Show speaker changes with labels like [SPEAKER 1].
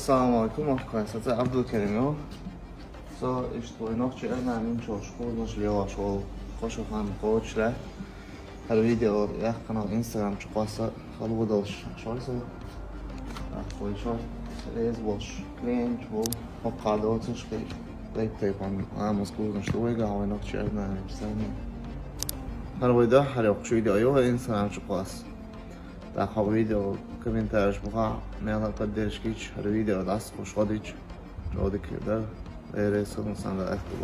[SPEAKER 1] Assalamu alaikum arkadaşlar. Abdülkerim yok. So işte oynak çeyreden min çoşku nasıl yavaş ol. Hoş olan koçlar. Her video ya kanal Instagram çıkasa halı dalış. Şöyle koy şöyle. Rez boş. Clean bu. Hokkada otuz şey. Like on مسكون شوي قهوة نقش عندنا بسنة هالويدا هالوقت شوي ده أيوة إنسان شقاس تاخذ فيديو كومنتارش بقى نعمل قديش كيش هالفيديو داس خوش خديش جودك كده غير سون سنة أكتب